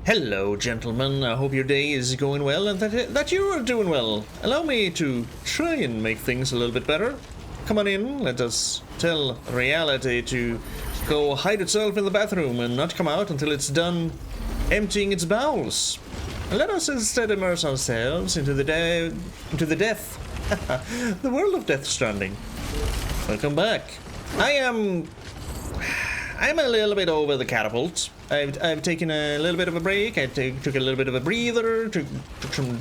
Hello, gentlemen. I hope your day is going well and that you are doing well. Allow me to try and make things a little bit better. Come on in. Let us tell reality to go hide itself in the bathroom and not come out until it's done emptying its bowels. Let us instead immerse ourselves into the death, the world of Death Stranding. Welcome back. I'm a little bit over the catapult. I've taken a little bit of a break. I took a little bit of a breather. Took some.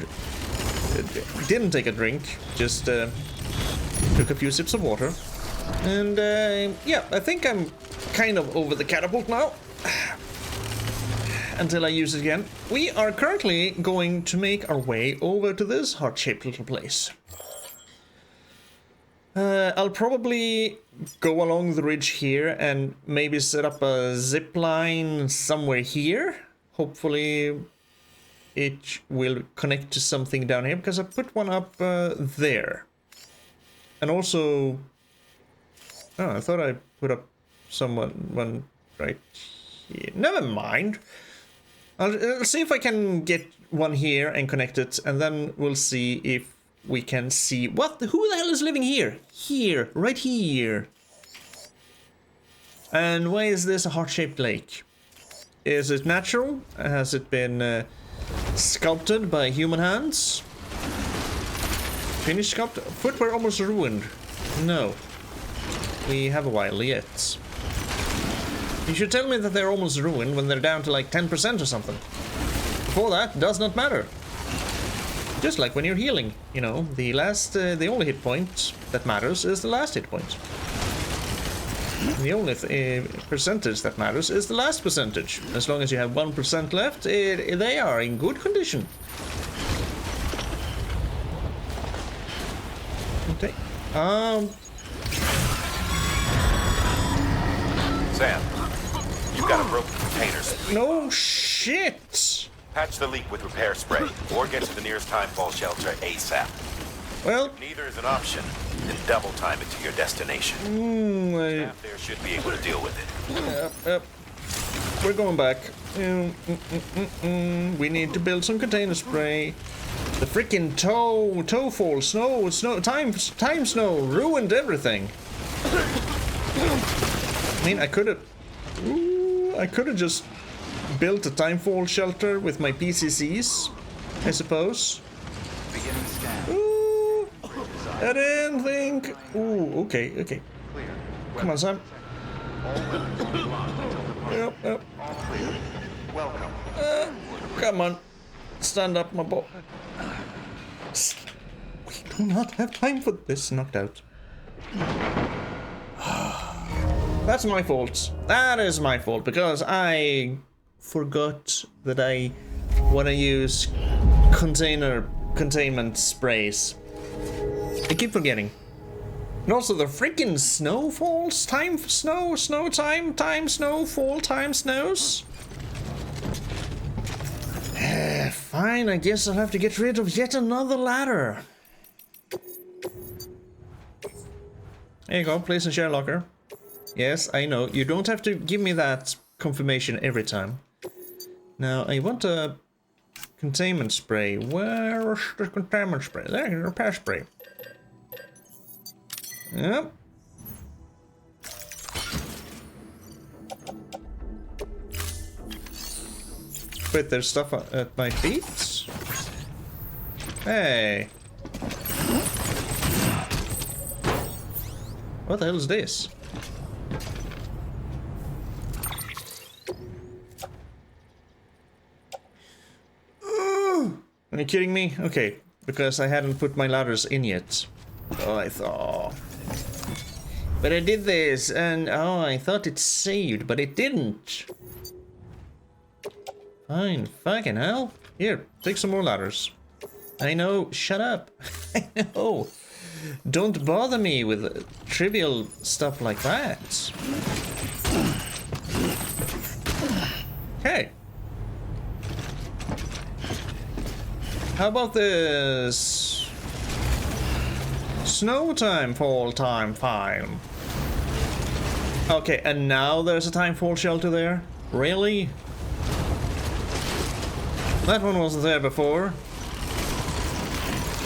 Didn't take a drink. Just took a few sips of water. And yeah, I think I'm kind of over the catapult now. Until I use it again. We are currently going to make our way over to this heart-shaped little place. I'll probably go along the ridge here and maybe set up a zip line somewhere here. Hopefully it will connect to something down here because I put one up there. And also, oh, I thought I put up one right here. Never mind. I'll see if I can get one here and connect it, and then we'll see if we can see who the hell is living here? Here, right here. And why is this a heart-shaped lake? Is it natural? Has it been sculpted by human hands? Finished sculpt? Footwear almost ruined. No. We have a while yet. You should tell me that they're almost ruined when they're down to like 10% or something. Before that, does not matter. Just like when you're healing, you know, the only hit point that matters is the last hit point. The only percentage that matters is the last percentage. As long as you have 1% left, they are in good condition. Okay. Sam, you've got a broken container. No shit! Patch the leak with repair spray, or get to the nearest timefall shelter ASAP. Well, if neither is an option, then double time it to your destination. Staff there should be able to deal with it. We're going back. We need to build some container spray. The freaking toe fall, snow, time snow ruined everything. I mean, I could have just built a timefall shelter with my PCCs, I suppose. Ooh, I didn't think. Ooh, okay. Come on, Sam. Yep. Come on, stand up, my boy. We do not have time for this. Knocked out. That's my fault. That is my fault because I forgot that I want to use containment sprays. I keep forgetting. And also the freaking snow falls, time snow, time snow, fall, time snows. Fine, I guess I'll have to get rid of yet another ladder. There you go, place and share locker. Yes, I know. You don't have to give me that confirmation every time. Now, I want a containment spray. Where's the containment spray? There's a repair spray. Yep. Wait, there's stuff at my feet? Hey. What the hell is this? Are you kidding me? Okay, because I hadn't put my ladders in yet. Oh, I thought. But I did this, and oh, I thought it saved, but it didn't. Fine, fucking hell. Here, take some more ladders. I know, shut up. I know. Don't bother me with trivial stuff like that. Okay. How about this? Snow time, fall time, fine. Okay, and now there's a timefall shelter there? Really? That one wasn't there before.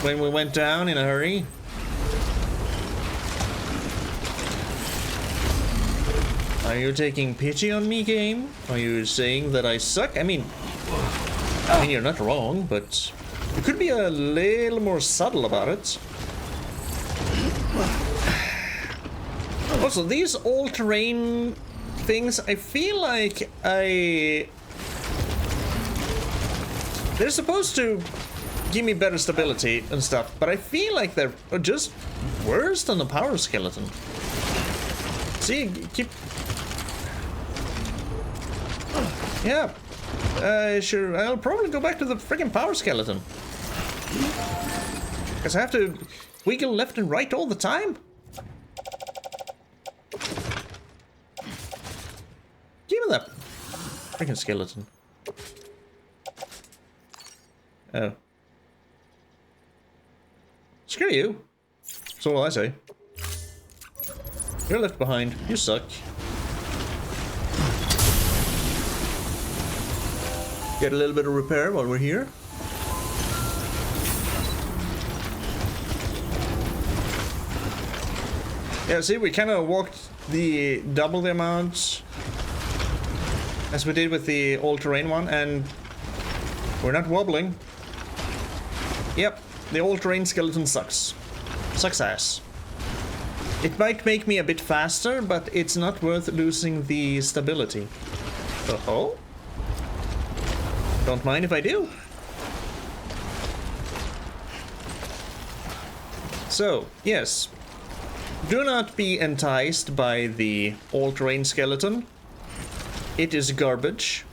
When we went down in a hurry. Are you taking pity on me, game? Are you saying that I suck? I mean, you're not wrong, but you could be a little more subtle about it. Also, these all-terrain things, I feel like they're supposed to give me better stability and stuff, but I feel like they're just worse than the power skeleton. See, keep... Yeah. Sure, I'll probably go back to the freaking power skeleton. Because I have to wiggle left and right all the time. Give me that freaking skeleton. Oh. Screw you. That's all I say. You're left behind. You suck. Get a little bit of repair while we're here. Yeah, see, we kind of walked the double the amount as we did with the all-terrain one, and we're not wobbling. Yep, the all-terrain skeleton sucks. Sucks ass. It might make me a bit faster, but it's not worth losing the stability. Oh? Don't mind if I do. So, yes. Do not be enticed by the all-terrain skeleton. It is garbage.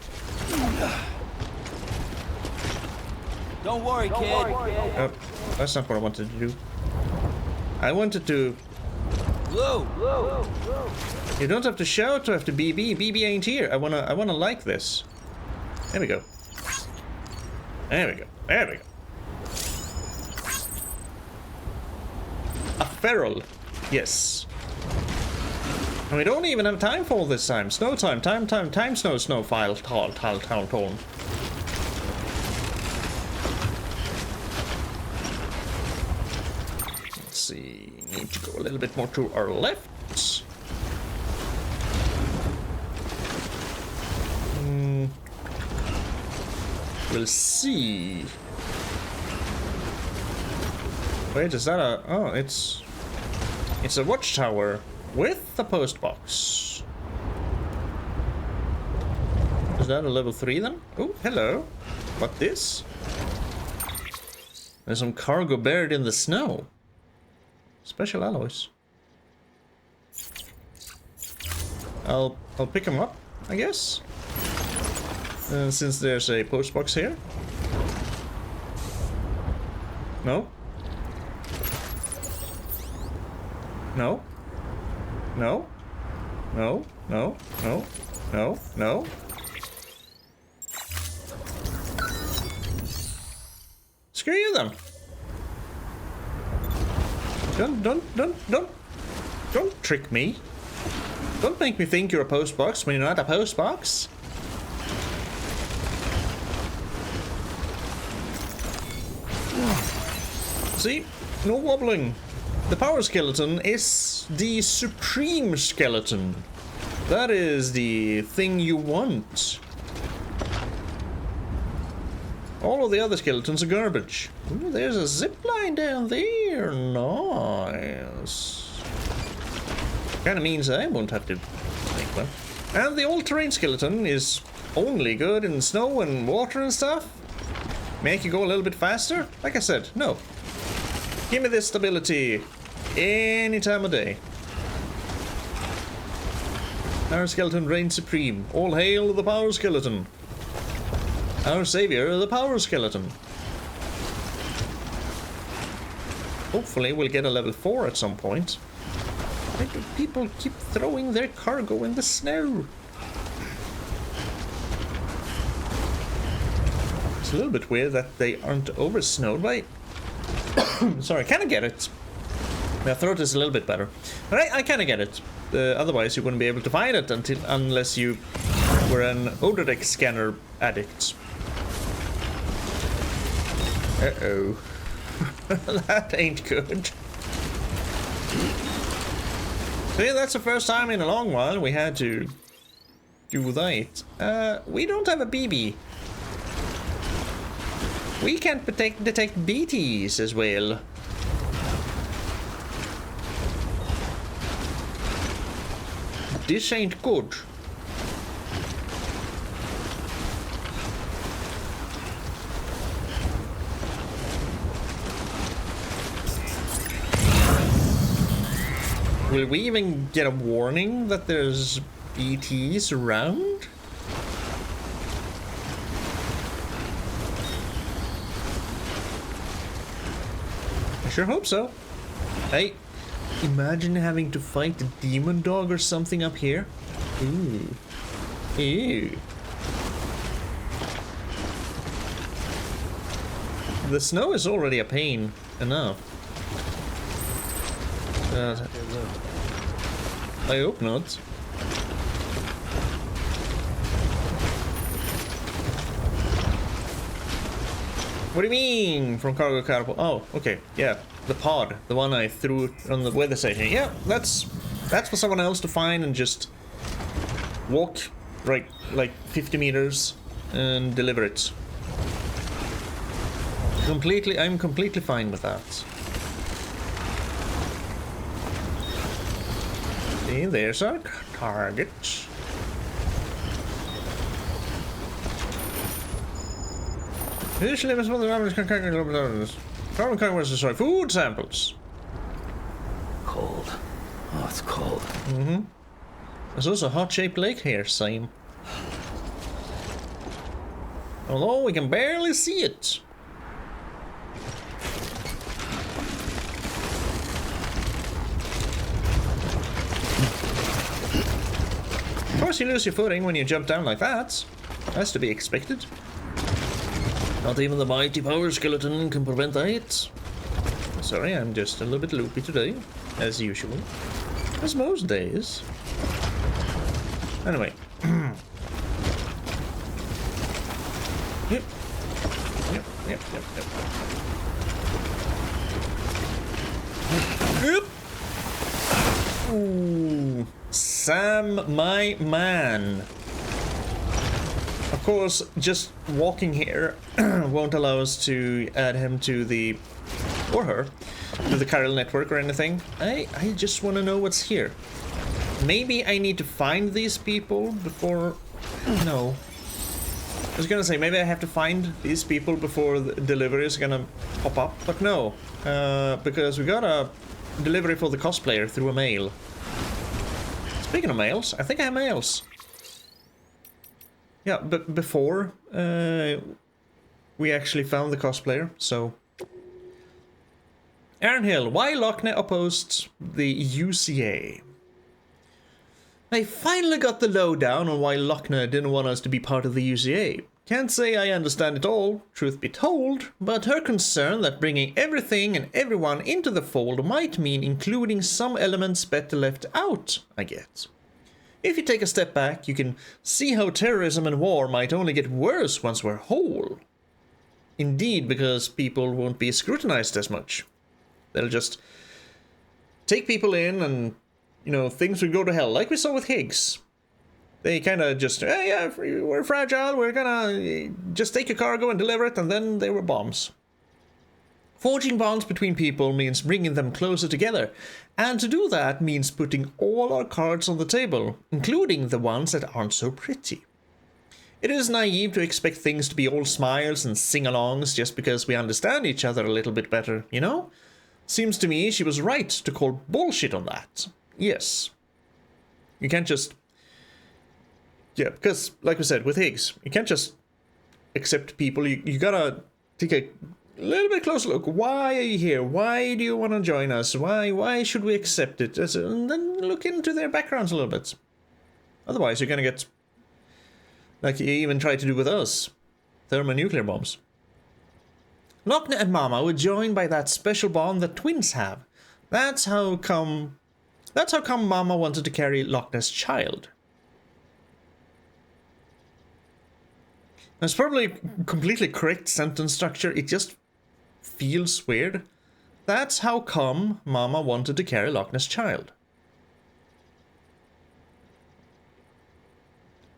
Don't worry, kid. Oh, that's not what I wanted to do. I wanted to... Blue. You don't have to shout to have to BB. BB ain't here. I wanna like this. There we go. There we go. There we go. A feral. Yes. And we don't even have time for all this time. Snow time. Time, snow, file, tone. Let's see. Need to go a little bit more to our left. We'll see. Wait, is that a... Oh, it's a watchtower with a post box. Is that a level 3 then? Oh, hello. What this? There's some cargo buried in the snow. Special alloys. I'll pick them up, I guess. Since there's a post box here. No? No? No? No? No? No? No? No? Screw you then. Don't trick me. Don't make me think you're a post box when you're not a post box. See? No wobbling. The power skeleton is the supreme skeleton. That is the thing you want. All of the other skeletons are garbage. Ooh, there's a zip line down there. Nice. Kinda means I won't have to make one. And the all-terrain skeleton is only good in snow and water and stuff. Make you go a little bit faster? Like I said, no. Give me this stability any time of day. Our skeleton reigns supreme. All hail the power skeleton. Our savior, the power skeleton. Hopefully we'll get a level 4 at some point. Why do people keep throwing their cargo in the snow? It's a little bit weird that they aren't over snowed, right? Sorry, I kind of get it. My throat is a little bit better. But I kind of get it. Otherwise you wouldn't be able to find it unless you were an Ododex scanner addict. Uh-oh. That ain't good. See, that's the first time in a long while we had to do that. We don't have a BB. We can't detect BTs as well. This ain't good. Will we even get a warning that there's BTs around? I sure hope so. Hey, imagine having to fight a demon dog or something up here. Ooh. Ew. The snow is already a pain enough. I hope not. What do you mean from cargo catapult? Oh, okay, yeah, the pod, the one I threw on the weather station. Yeah, that's for someone else to find and just walk right like 50 meters and deliver it. I'm completely fine with that. See, there's our target. Usually, Miss Mother carbon conquest destroy food samples. Cold. Oh, it's cold. Mm-hmm. There's also a heart-shaped lake here, same. Although we can barely see it. Of course you lose your footing when you jump down like that. That's to be expected. Not even the mighty power skeleton can prevent that. Sorry, I'm just a little bit loopy today, as usual. As most days. Anyway. Yep. Yep. Ooh. Sam, my man. Of course, just walking here won't allow us to add him to the, or her, to the chiral network or anything. I just want to know what's here. Maybe I need to find these people before... No. I was gonna say, maybe I have to find these people before the delivery is gonna pop up, but no. Because we got a delivery for the cosplayer through a mail. Speaking of mails, I think I have mails. Yeah, but before we actually found the cosplayer, so... Aaron Hill, why Lochner opposed the UCA? I finally got the lowdown on why Lochner didn't want us to be part of the UCA. Can't say I understand it all, truth be told, but her concern that bringing everything and everyone into the fold might mean including some elements better left out, I get. If you take a step back, you can see how terrorism and war might only get worse once we're whole. Indeed, because people won't be scrutinized as much. They'll just take people in and, you know, things would go to hell, like we saw with Higgs. They kind of just, hey, yeah, we're fragile, we're gonna just take your cargo and deliver it, and then they were bombs. Forging bonds between people means bringing them closer together, and to do that means putting all our cards on the table, including the ones that aren't so pretty. It is naive to expect things to be all smiles and sing-alongs just because we understand each other a little bit better, you know? Seems to me she was right to call bullshit on that. Yes. You can't just... Yeah, because, like we said, with Higgs, you can't just accept people. You gotta take a little bit closer look. Why are you here? Why do you want to join us? Why should we accept it? And then look into their backgrounds a little bit. Otherwise, you're gonna get... like you even tried to do with us. Thermonuclear bombs. Lochner and Mama were joined by that special bond that twins have. That's how come Mama wanted to carry Lochner's child. That's probably completely correct sentence structure. It just feels weird. That's how come Mama wanted to carry Loch Ness child.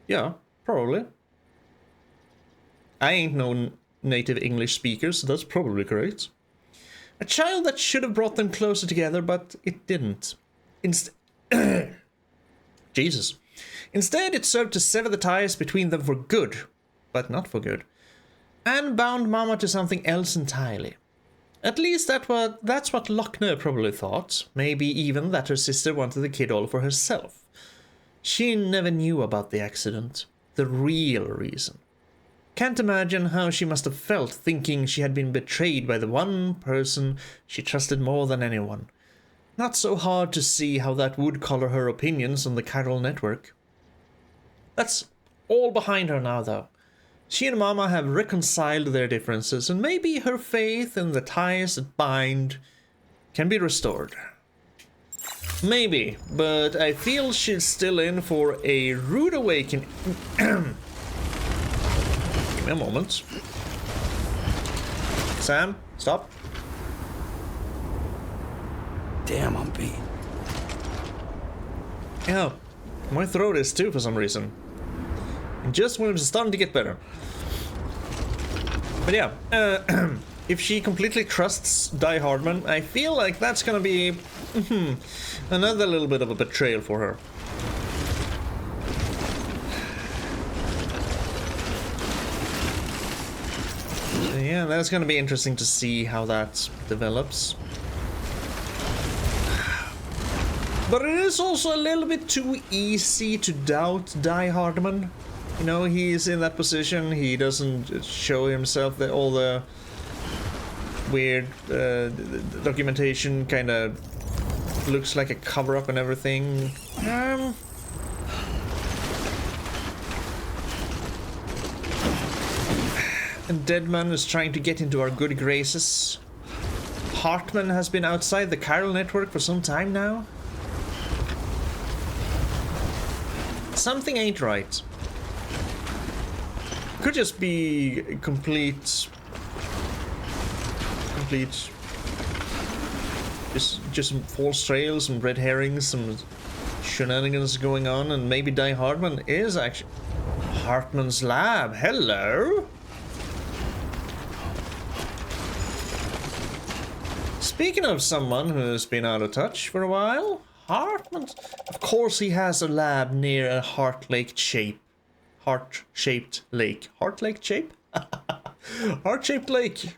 Yeah, probably. I ain't no native English speaker, so that's probably correct. A child that should have brought them closer together, but it didn't. Jesus. Instead, it served to sever the ties between them for good, but not for good, and bound Mama to something else entirely. At least that's what Lochner probably thought. Maybe even that her sister wanted the kid all for herself. She never knew about the accident, the real reason. Can't imagine how she must have felt thinking she had been betrayed by the one person she trusted more than anyone. Not so hard to see how that would color her opinions on the chiral network. That's all behind her now, though. She and Mama have reconciled their differences, and maybe her faith in the ties that bind can be restored. Maybe, but I feel she's still in for a rude awakening. Give me a moment. Sam, stop. Damn, I'm beat. Yeah, my throat is too for some reason. And just when it's starting to get better. But yeah, if she completely trusts Die Hardman, I feel like that's gonna be another little bit of a betrayal for her. So yeah, that's gonna be interesting to see how that develops. But it is also a little bit too easy to doubt Die Hardman. You know, he's in that position, he doesn't show himself that all the weird documentation kind of looks like a cover-up and everything. And Deadman is trying to get into our good graces. Hartman has been outside the chiral network for some time now. Something ain't right. Could just be complete, just some false trails, some red herrings, some shenanigans going on, and maybe Die Hardman is actually Hartman's lab. Hello. Speaking of someone who's been out of touch for a while, Hartman, of course, he has a lab near a heart-shaped lake. Heart-shaped shape? Heart-shaped lake.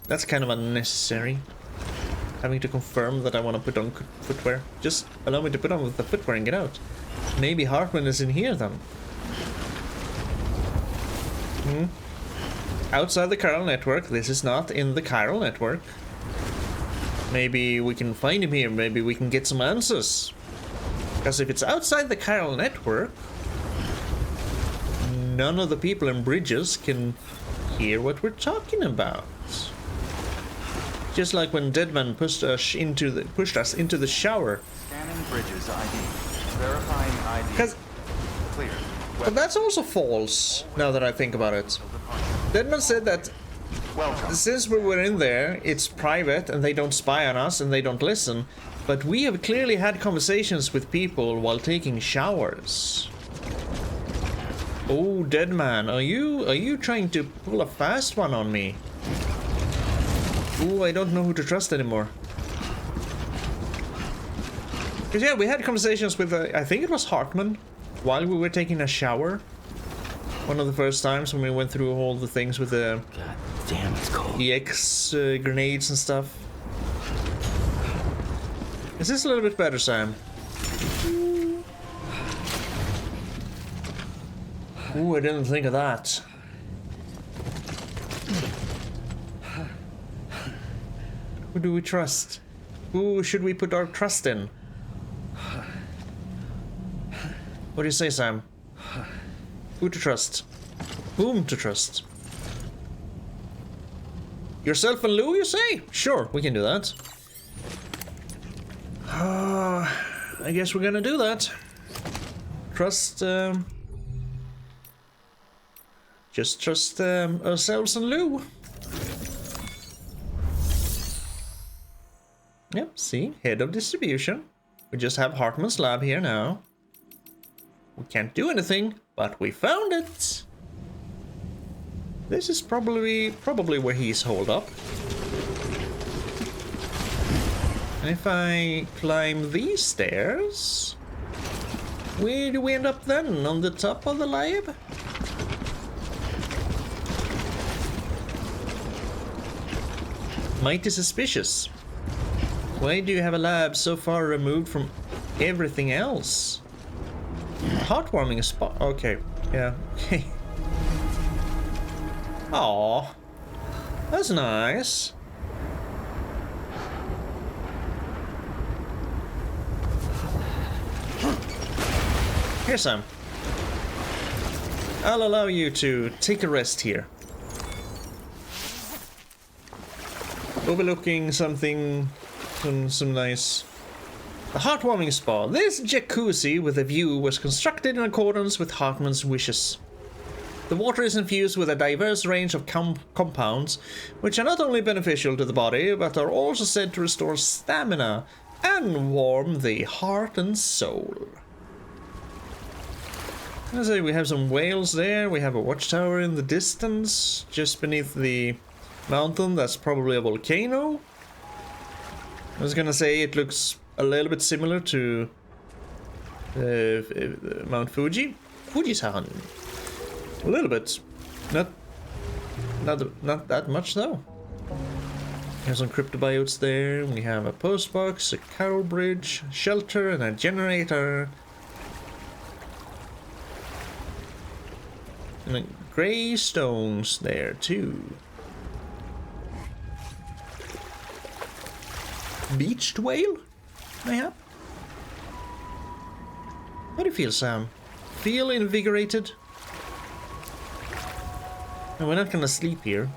That's kind of unnecessary. Having to confirm that I want to put on footwear. Just allow me to put on the footwear and get out. Maybe Hartman is in here then. Outside the chiral network. This is not in the chiral network. Maybe we can find him here. Maybe we can get some answers. Because if it's outside the chiral network, none of the people in Bridges can hear what we're talking about. Just like when Deadman pushed us into the shower. Scanning Bridges ID. Verifying ID. Clear. But that's also false, now that I think about it. Deadman said that since we were in there, it's private and they don't spy on us and they don't listen. But we have clearly had conversations with people while taking showers. Oh, Deadman, are you trying to pull a fast one on me? Ooh, I don't know who to trust anymore. Because yeah, we had conversations with, I think it was Hartman, while we were taking a shower. One of the first times when we went through all the things with the God damn, it's cold. EX grenades and stuff. Is this a little bit better, Sam? Ooh, I didn't think of that. Who do we trust? Who should we put our trust in? What do you say, Sam? Who to trust? Whom to trust? Yourself and Lou, you say? Sure, we can do that. I guess we're gonna do that. Trust Just trust ourselves and Lou. Yep, see? Head of distribution. We just have Hartman's lab here now. We can't do anything, but we found it! This is probably where he's holed up. And if I climb these stairs... Where do we end up then? On the top of the lab? Mighty suspicious. Why do you have a lab so far removed from everything else? Heartwarming spot. Okay, yeah. Aww. That's nice. Here, Sam. I'll allow you to take a rest here. Overlooking something, some nice... The heartwarming spa. This jacuzzi with a view was constructed in accordance with Hartman's wishes. The water is infused with a diverse range of compounds, which are not only beneficial to the body, but are also said to restore stamina and warm the heart and soul. I say we have some whales there, we have a watchtower in the distance, just beneath the mountain. That's probably a volcano. I was gonna say it looks a little bit similar to Mount Fuji. Fuji-san. A little bit. Not that much though. There's some cryptobiotes there. We have a post box, a carol bridge, shelter, and a generator. And grey stones there too. Beached whale? Mayhap? How do you feel, Sam? Feel invigorated? No, we're not gonna sleep here.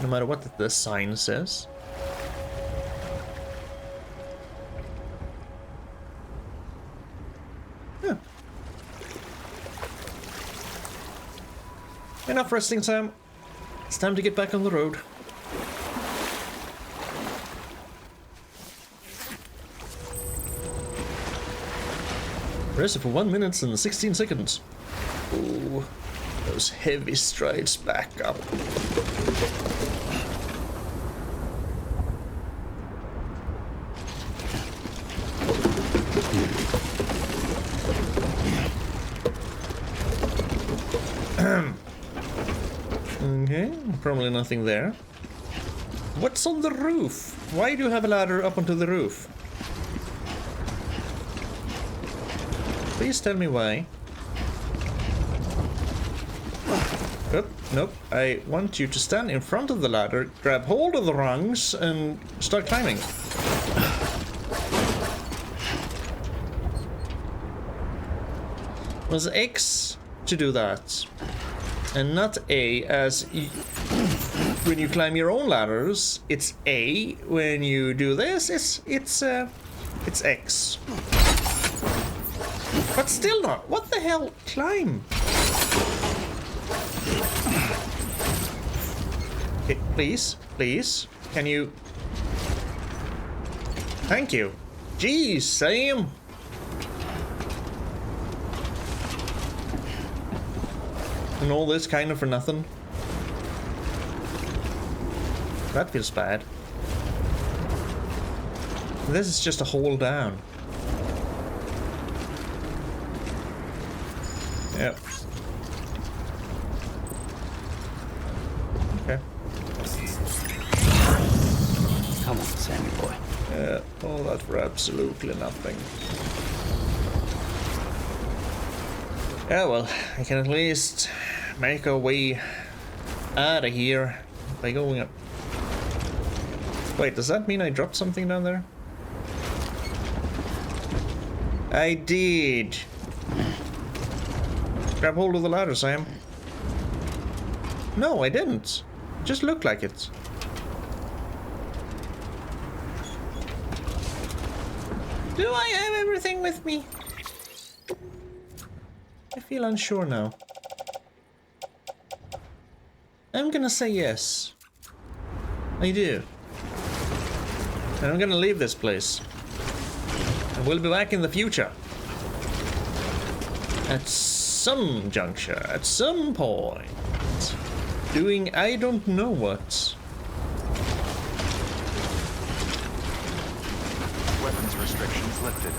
No matter what the sign says. Yeah. Enough resting, Sam. It's time to get back on the road. Rested for 1 minute and 16 seconds. Ooh, those heavy strides back up. Okay, probably nothing there. What's on the roof? Why do you have a ladder up onto the roof? Please tell me why. Nope, nope. I want you to stand in front of the ladder, grab hold of the rungs, and start climbing. Was X to do that, and not A as when you climb your own ladders. It's A when you do this. It's X. But still not. What the hell? Climb. Okay, please, please. Can you? Thank you. Jeez, Sam. And all this kind of for nothing. That feels bad. This is just a hole down. Yep. Okay. Come on, Sammy boy. Yeah, all that for absolutely nothing. Yeah, well, I can at least make our way out of here by going up. Wait, does that mean I dropped something down there? I did. Grab hold of the ladder, Sam. No, I didn't. It just looked like it. Do I have everything with me? I feel unsure now. I'm gonna say yes. I do. And I'm gonna leave this place. And we'll be back in the future. At some juncture, at some point. Doing I don't know what. Weapons restrictions lifted.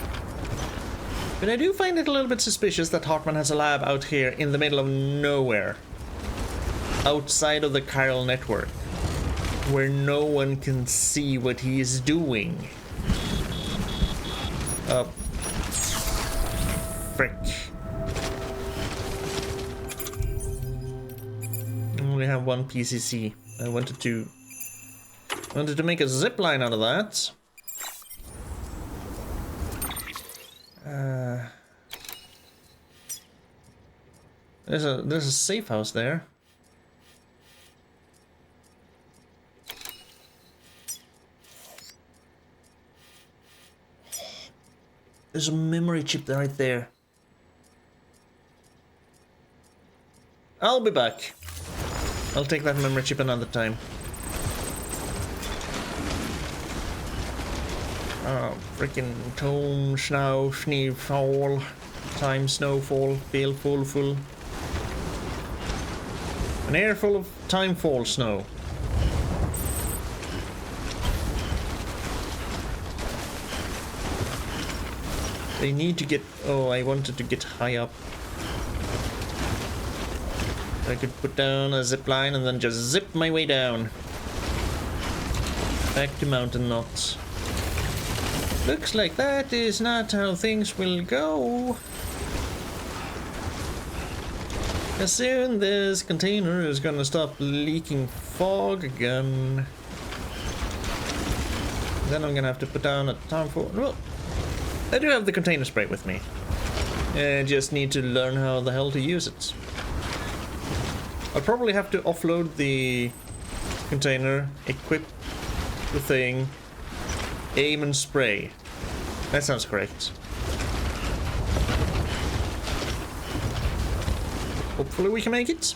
But I do find it a little bit suspicious that Hartman has a lab out here in the middle of nowhere. Outside of the chiral network. Where no one can see what he is doing. Frick. I only have one PCC. I wanted to make a zip line out of that. There's a safe house there. There's a memory chip right there. I'll be back. I'll take that memory chip another time. Oh, freaking tone, snow, fall, time, snowfall, feel full. An air full of time, fall, snow. They need to get... Oh, I wanted to get high up. I could put down a zip line and then just zip my way down. Back to Mountain Knots. Looks like that is not how things will go. As soon this container is gonna stop leaking fog again. Then I'm gonna have to put down a time for... Well, I do have the container spray with me. I just need to learn how the hell to use it. I'll probably have to offload the container, equip the thing, aim and spray. That sounds correct. Hopefully we can make it.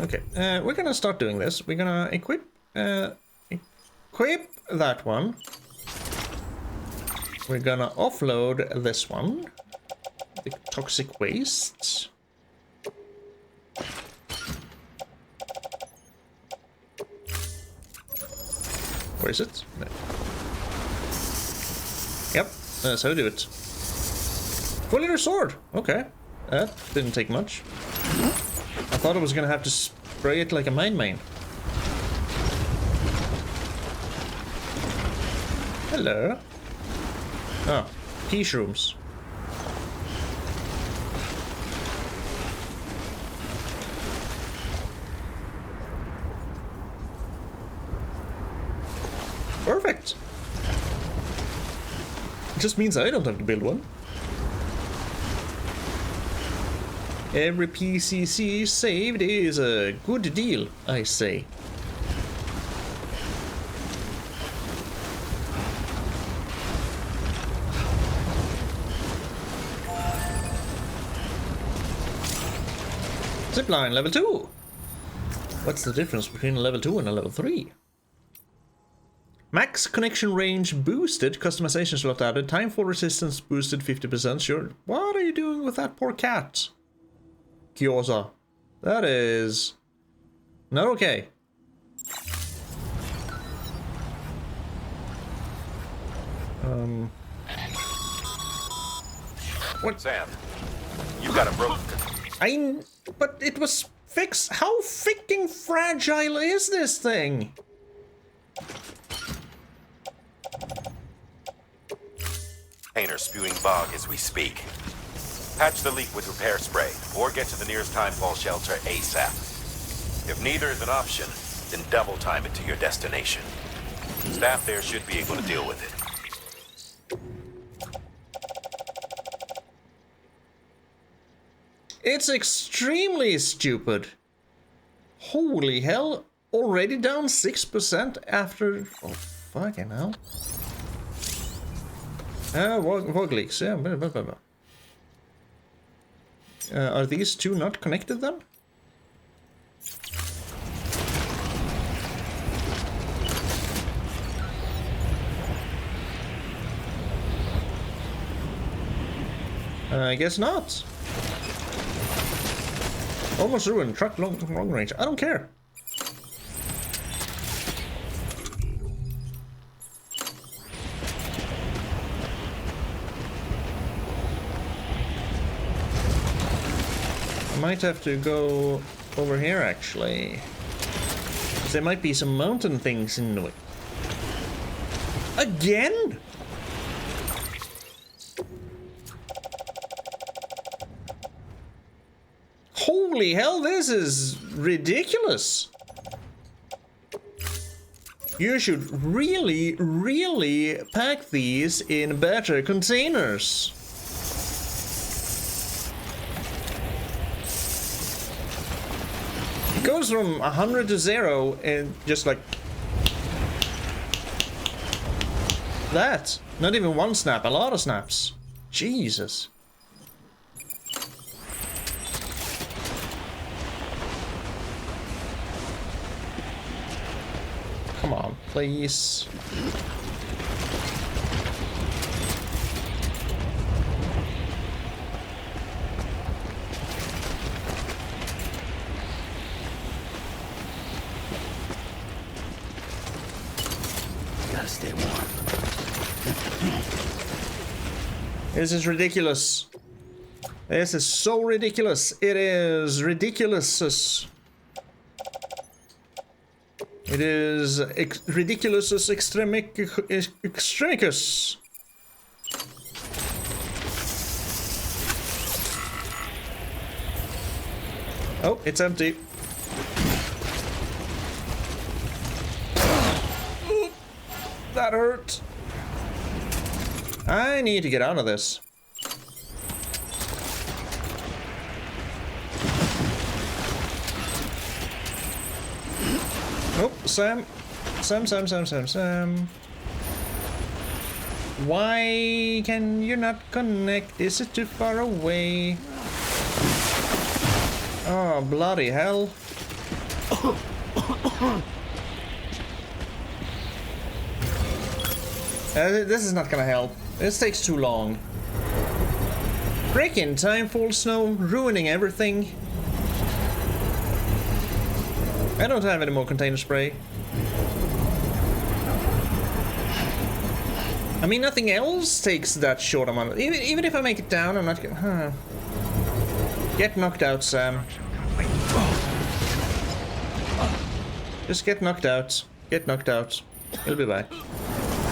Okay, we're gonna start doing this. We're gonna equip that one. We're gonna offload this one. The toxic waste. Where is it? No. Yep, that's how we do it. 4-liter sword. Okay, that didn't take much. I thought I was gonna have to spray it like a mine. Hello. Ah, pea shrooms. Perfect. It just means I don't have to build one. Every PCC saved is a good deal, I say. Zipline level 2. What's the difference between a level 2 and a level 3? Max connection range boosted, customization slot added, time fall resistance boosted 50%. Sure. What are you doing with that poor cat? Kyosa. That is not okay. What? Sam, you got a broken. But it was fixed. How freaking fragile is this thing? Painter spewing bog as we speak. Patch the leak with repair spray, or get to the nearest timefall shelter ASAP. If neither is an option, then double time it to your destination. Staff there should be able to deal with it. It's extremely stupid. Holy hell, already down 6% after... Oh, fucking hell. Vog leaks, yeah. Are these two not connected then? I guess not. Almost ruined. Truck long range. I don't care. I might have to go over here actually. There might be some mountain things in the way. Again? Holy hell, this is ridiculous. You should really, really pack these in better containers. It goes from 100 to 0 and just like that. Not even one snap, a lot of snaps. Jesus. Come on, please. Gotta stay warm. This is ridiculous. This is so ridiculous. It is ridiculous. It is ridiculous extremicus. Oh, it's empty. That hurt. I need to get out of this. Oh, Sam. Why can you not connect? Is it too far away? Oh, bloody hell. This is not gonna help. This takes too long. Freaking timefall snow, ruining everything. I don't have any more container spray. I mean, nothing else takes that short amount. Even if I make it down, I'm not gonna... Get knocked out, Sam. Just get knocked out. Get knocked out. We'll be back.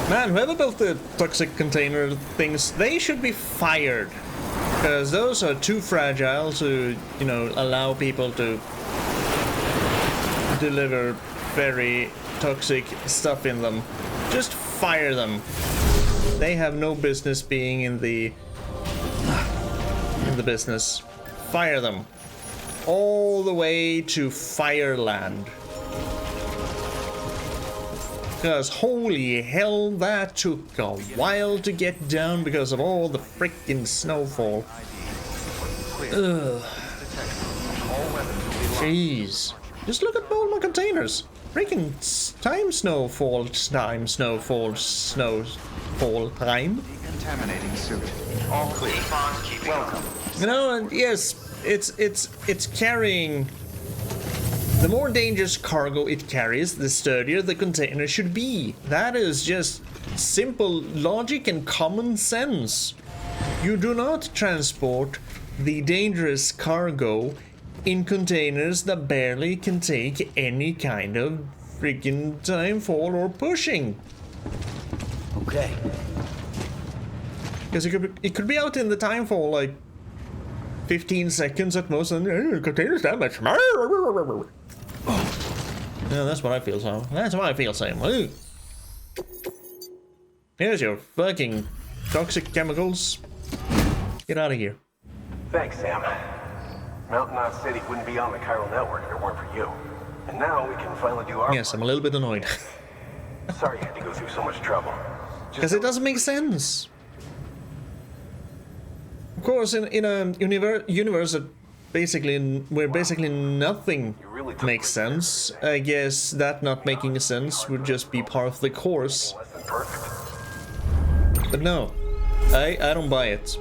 Man, whoever built the toxic container things, they should be fired. Because those are too fragile to, you know, allow people to deliver very toxic stuff in them. Just fire them. They have no business being in the business. Fire them. All the way to Fireland. Because holy hell, that took a while to get down because of all the freaking snowfall. Ugh. Jeez. Just look at all my containers. Freaking snowfall time. Decontaminating suit. All clear. Welcome. You know, and yes, it's carrying. The more dangerous cargo it carries, the sturdier the container should be. That is just simple logic and common sense. You do not transport the dangerous cargo in containers that barely can take any kind of freaking timefall or pushing. Okay. Because it could be out in the timefall like 15 seconds at most, and containers damage. Yeah, that's what I feel, Sam. That's what I feel, Sam. Ooh. Here's your fucking toxic chemicals. Get out of here. Thanks, Sam. Mountain Knot City wouldn't be on the chiral network if it weren't for you. And now we can finally do our Yes, I'm a little bit annoyed. Sorry you had to go through so much trouble. Because it doesn't make sense. Of course, in a universe that where basically nothing makes sense. I guess that not making sense would just be part of the course. Less than perfect. But no, I don't buy it.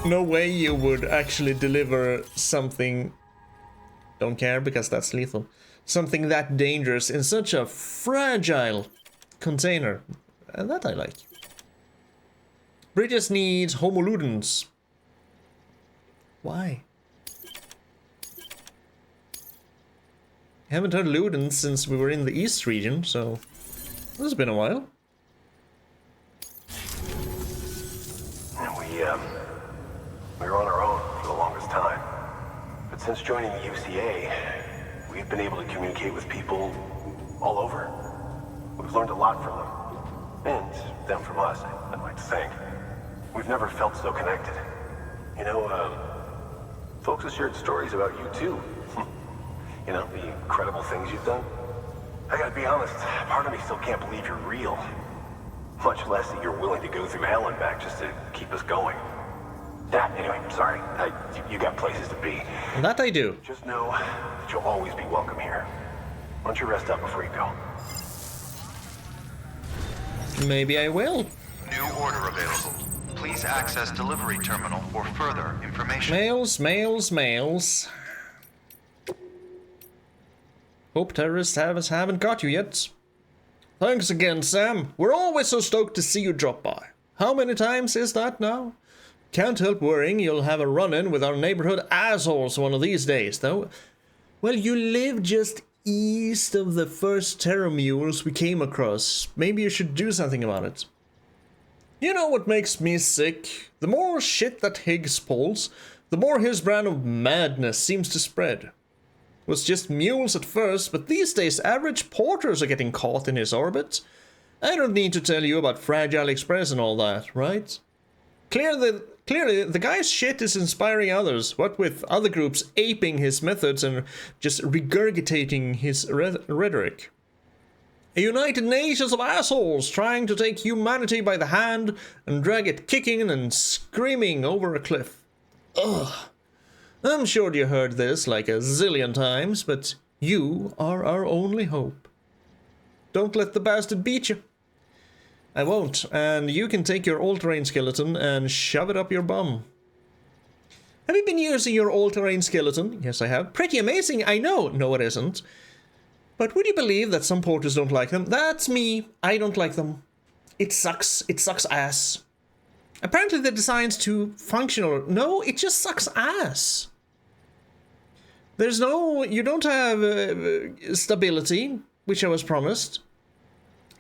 No way you would actually deliver something. Don't care because that's lethal. Something that dangerous in such a fragile container. And that I like. Bridges needs Homo ludens. Why? Haven't heard ludens since we were in the East region, so this has been a while. And we were on our own for the longest time. But since joining the UCA, we've been able to communicate with people all over. We've learned a lot from them. And them from us, I'd like to think. We've never felt so connected. You know, folks have shared stories about you too. You know, the incredible things you've done. I gotta be honest, part of me still can't believe you're real. Much less that you're willing to go through hell and back just to keep us going. Yeah, anyway, sorry. You got places to be. That I do. Just know that you'll always be welcome here. Why don't you rest up before you go? Maybe I will. New order available. Please access delivery terminal for further information. Mails. Hope terrorists haven't got you yet. Thanks again, Sam. We're always so stoked to see you drop by. How many times is that now? Can't help worrying you'll have a run-in with our neighborhood assholes one of these days, though. Well, you live just east of the first terror mules we came across. Maybe you should do something about it. You know what makes me sick? The more shit that Higgs pulls, the more his brand of madness seems to spread. It was just mules at first, but these days average porters are getting caught in his orbit. I don't need to tell you about Fragile Express and all that, right? Clearly, the guy's shit is inspiring others, what with other groups aping his methods and just regurgitating his rhetoric. A united nations of assholes trying to take humanity by the hand and drag it kicking and screaming over a cliff. Ugh. I'm sure you heard this like a zillion times, but you are our only hope. Don't let the bastard beat you. I won't, and you can take your all-terrain skeleton and shove it up your bum. Have you been using your all-terrain skeleton? Yes, I have. Pretty amazing, I know. No, it isn't. But would you believe that some porters don't like them? That's me. I don't like them. It sucks. It sucks ass. Apparently the design's too functional. No, it just sucks ass. There's no... You don't have stability, which I was promised.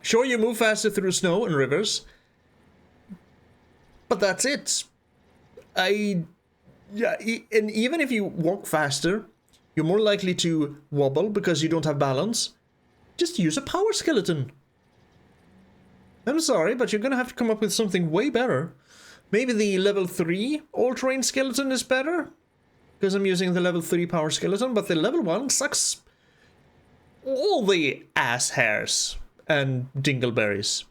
Sure, you move faster through snow and rivers. But that's it. Yeah, and even if you walk faster, you're more likely to wobble because you don't have balance. Just use a power skeleton. I'm sorry, but you're gonna have to come up with something way better. Maybe the level 3 all-terrain skeleton is better? Because I'm using the level 3 power skeleton, but the level 1 sucks all the ass hairs and dingleberries.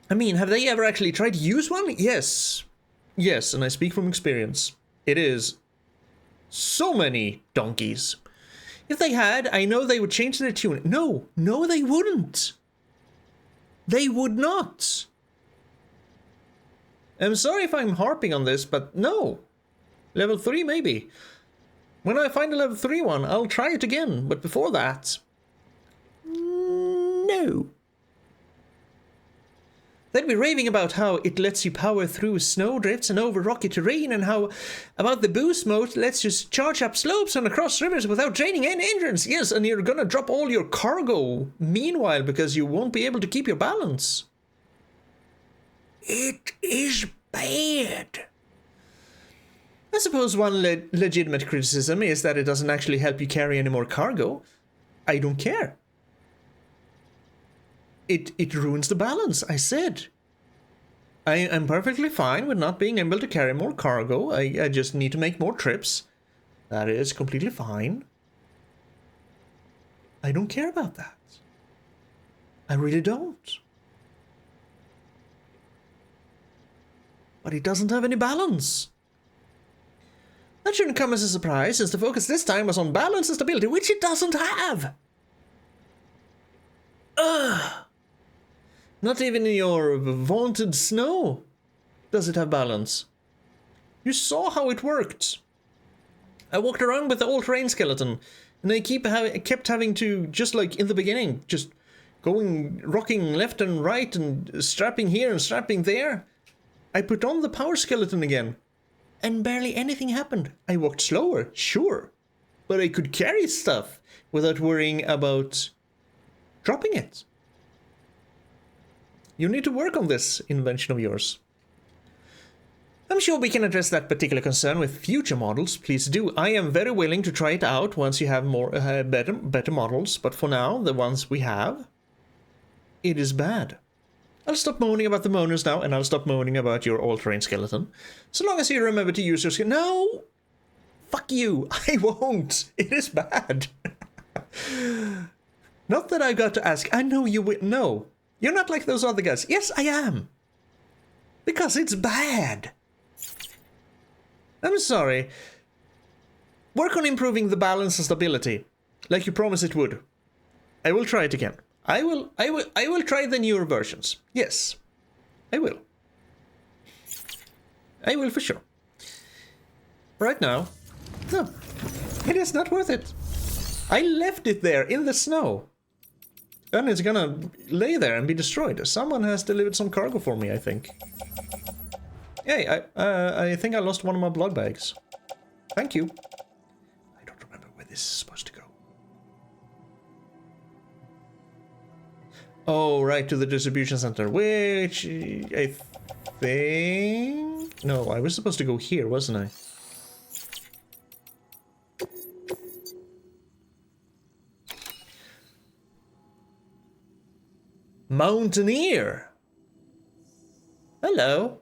I mean, have they ever actually tried to use one? Yes. Yes, and I speak from experience. It is so many donkeys. If they had, I know they would change their tune. No, they wouldn't. They would not. I'm sorry if I'm harping on this, but no. Level 3 maybe. When I find a level 3 one, I'll try it again, but before that... no. They'd be raving about how it lets you power through snow drifts and over rocky terrain, and how about the boost mode lets you charge up slopes and across rivers without draining any engines. Yes, and you're gonna drop all your cargo meanwhile because you won't be able to keep your balance. It is bad. I suppose one legitimate criticism is that it doesn't actually help you carry any more cargo. I don't care. It ruins the balance, I said. I'm perfectly fine with not being able to carry more cargo. I just need to make more trips. That is completely fine. I don't care about that. I really don't. but it doesn't have any balance. That shouldn't come as a surprise, since the focus this time was on balance and stability, which it doesn't have! Ugh! Not even in your vaunted snow does it have balance. You saw how it worked. I walked around with the all-terrain skeleton, and I kept having to, just like in the beginning, just rocking left and right and strapping here and strapping there. I put on the power skeleton again, and barely anything happened. I walked slower, sure, but I could carry stuff without worrying about dropping it. You need to work on this invention of yours. I'm sure we can address that particular concern with future models. Please do. I am very willing to try it out once you have more better models, but for now, the ones we have, it is bad. I'll stop moaning about the moaners now, and I'll stop moaning about your all-terrain skeleton. So long as you remember to use your skill. No! Fuck you! I won't! It is bad! Not that I got to ask. I know you will. No. You're not like those other guys. Yes, I am. Because it's bad. I'm sorry. Work on improving the balance and stability, like you promised it would. I will try it again. I will try the newer versions. Yes, I will. I will for sure. Right now, no, it is not worth it. I left it there in the snow, and it's gonna lay there and be destroyed. Someone has delivered some cargo for me, I think. Hey, I think I lost one of my blood bags. Thank you. I don't remember where this is supposed to go. Oh, right, to the distribution center, which I think... No, I was supposed to go here, wasn't I? Mountaineer! Hello.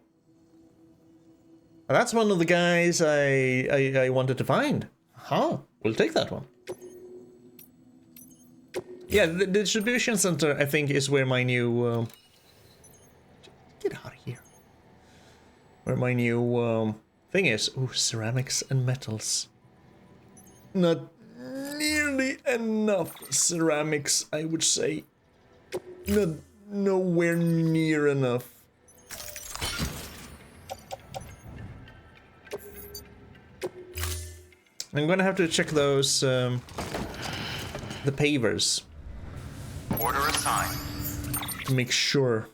That's one of the guys I wanted to find. Huh, we'll take that one. Yeah, the distribution center, I think, is where my new... Get out of here. Where my new thing is. Ooh, ceramics and metals. Not nearly enough ceramics, I would say. Not nowhere near enough. I'm gonna have to check those, the pavers. Order assigned. To make sure.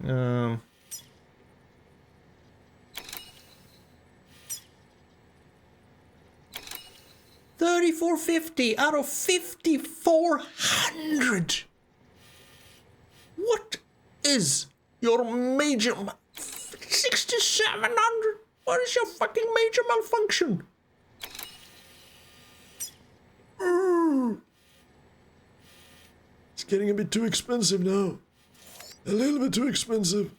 3450 out of 5400. What is your major 6700? What is your fucking major malfunction? It's getting a bit too expensive now. A little bit too expensive.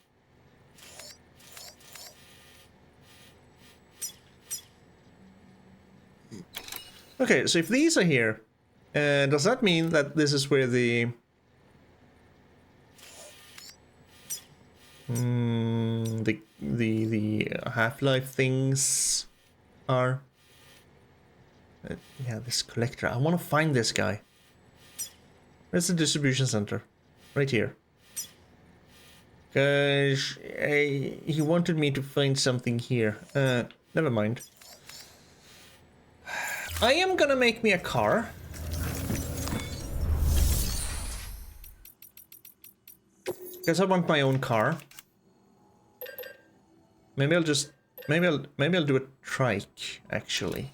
Okay, so if these are here, does that mean that this is where the Half-Life things are? Yeah, this collector. I want to find this guy. Where's the distribution center? Right here. Cause he wanted me to find something here. Never mind. I am gonna make me a car. Because I want my own car. Maybe I'll just maybe I'll do a trike actually.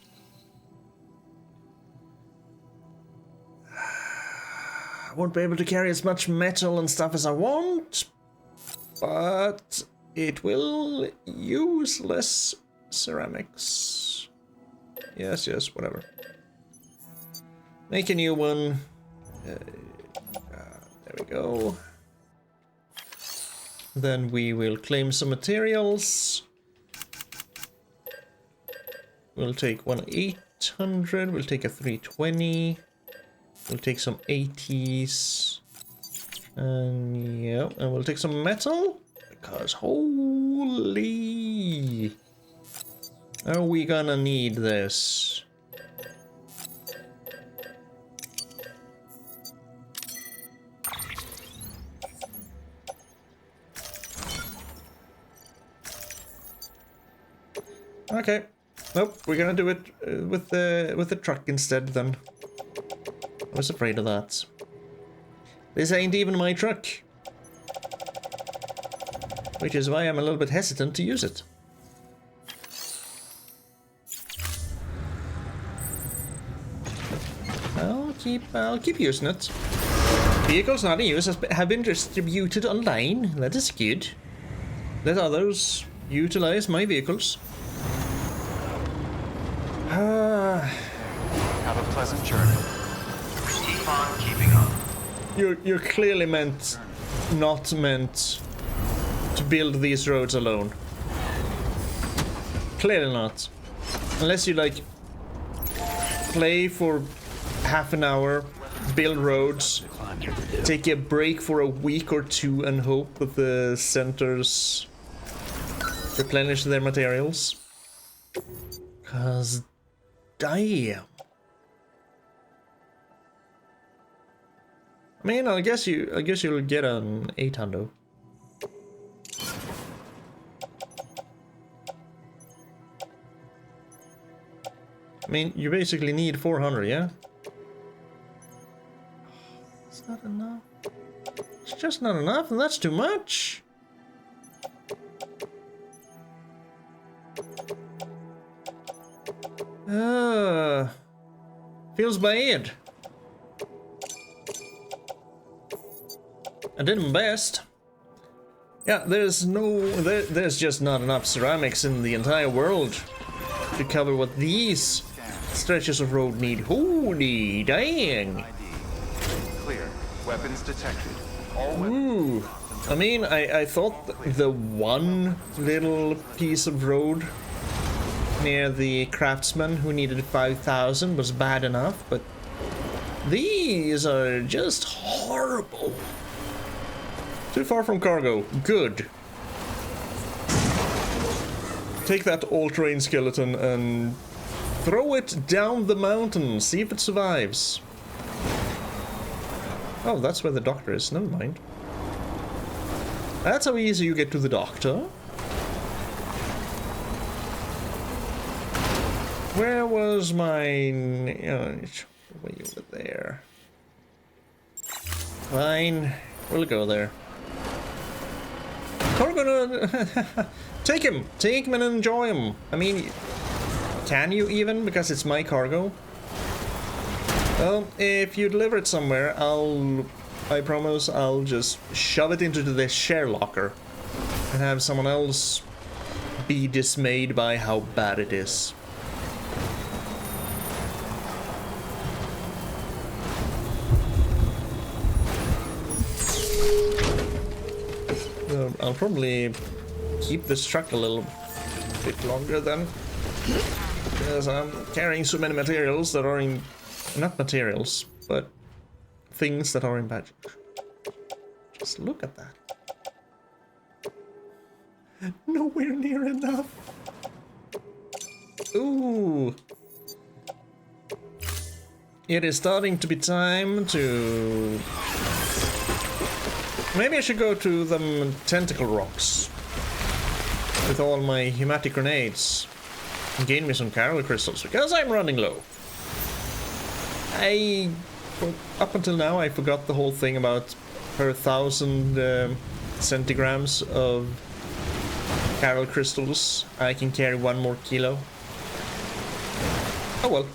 I won't be able to carry as much metal and stuff as I want, but it will use less ceramics. Yes, whatever. Make a new one. There we go. Then we will claim some materials. We'll take one 800. We'll take a 320. We'll take some 80s. And yeah, and we'll take some metal. Cause holy... Are we gonna need this? Okay. Nope, we're gonna do it with the truck instead then. I was afraid of that. This ain't even my truck. Which is why I'm a little bit hesitant to use it. I'll keep using it. Vehicles not in use have been distributed online. That is good. Let others utilize my vehicles. Have a pleasant journey. Keep on keeping on. You're clearly not meant to build these roads alone. Clearly not. Unless you like play for half an hour, build roads, take a break for a week or two and hope that the centers replenish their materials. 'Cause damn. I mean, I guess you'll get an 800. I mean, you basically need 400, yeah? It's not enough. It's just not enough, and that's too much. Feels bad. I did my best. Yeah, there's just not enough ceramics in the entire world to cover what these stretches of road need. Holy dang! Clear. Weapons detected. All Ooh. I mean, I thought the one little piece of road near the craftsman who needed 5,000 was bad enough, but these are just horrible. Too far from cargo. Good. Take that all-terrain skeleton and throw it down the mountain. See if it survives. Oh, that's where the doctor is. Never mind. That's how easy you get to the doctor. Where was mine? Way over there. Fine. We'll go there. Cargo, take him and enjoy him. I mean, can you even? Because it's my cargo. Well, if you deliver it somewhere, I promise I'll just shove it into the share locker and have someone else be dismayed by how bad it is. I'll probably keep this truck a little bit longer then, because I'm carrying so many materials that are in... not materials, but things that are in bad shape. Just look at that. Nowhere near enough. Ooh. It is starting to be time to... Maybe I should go to the tentacle rocks with all my hematic grenades and gain me some Carol crystals, because I'm running low. Up until now, I forgot the whole thing about per 1,000 centigrams of Carol crystals I can carry 1 more kilo. Oh well.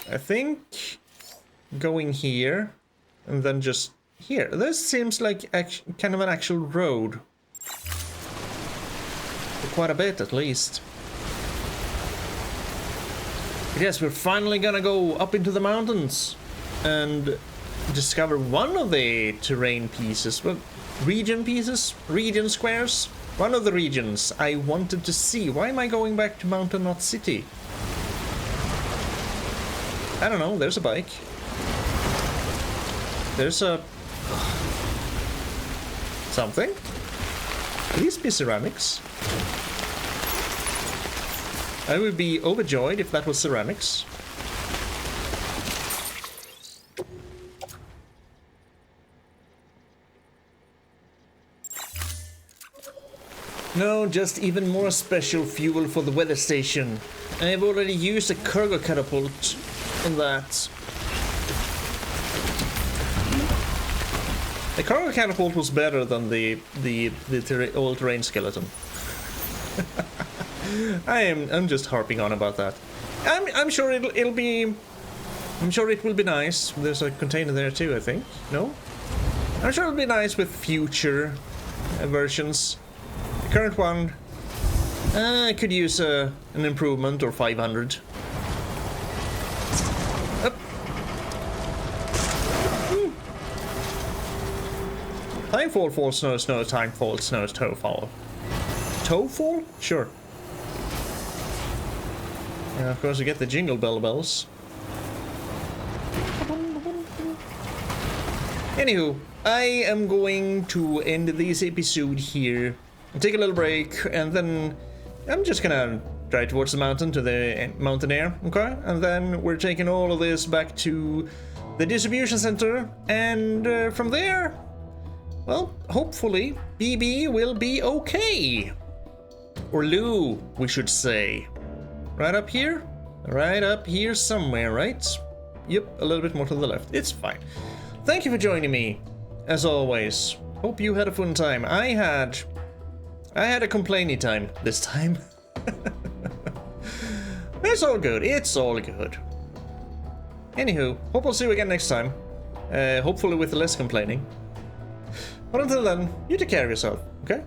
I think going here and then just here. This seems like kind of an actual road. For quite a bit, at least. But yes, we're finally gonna go up into the mountains and discover one of the terrain pieces. Well, region pieces? Region squares? One of the regions I wanted to see. Why am I going back to Mountain Knot City? I don't know, there's a bike. There's a... something? Please be ceramics. I would be overjoyed if that was ceramics. No, just even more special fuel for the weather station. I have already used a cargo catapult in that. The cargo catapult was better than the old terrain skeleton. I'm just harping on about that. I'm sure it'll be. I'm sure it will be nice. There's a container there too, I think. No? I'm sure it'll be nice with future versions. The current one, I could use an improvement or 500. Up. Timefall, fall, snow, snow, timefall, snow, towfall. Towfall? Sure. Yeah, of course you get the jingle bell bells. Anywho, I am going to end this episode here. Take a little break, and then I'm just gonna drive towards the mountain, to the mountain air, okay? And then we're taking all of this back to the distribution center, and from there, well, hopefully, BB will be okay. Or Lou, we should say. Right up here? Right up here somewhere, right? Yep, a little bit more to the left. It's fine. Thank you for joining me, as always. Hope you had a fun time. I had a complainy time this time. It's all good. It's all good. Anywho, hope I'll see you again next time. Hopefully with less complaining. But until then, you take care of yourself, okay?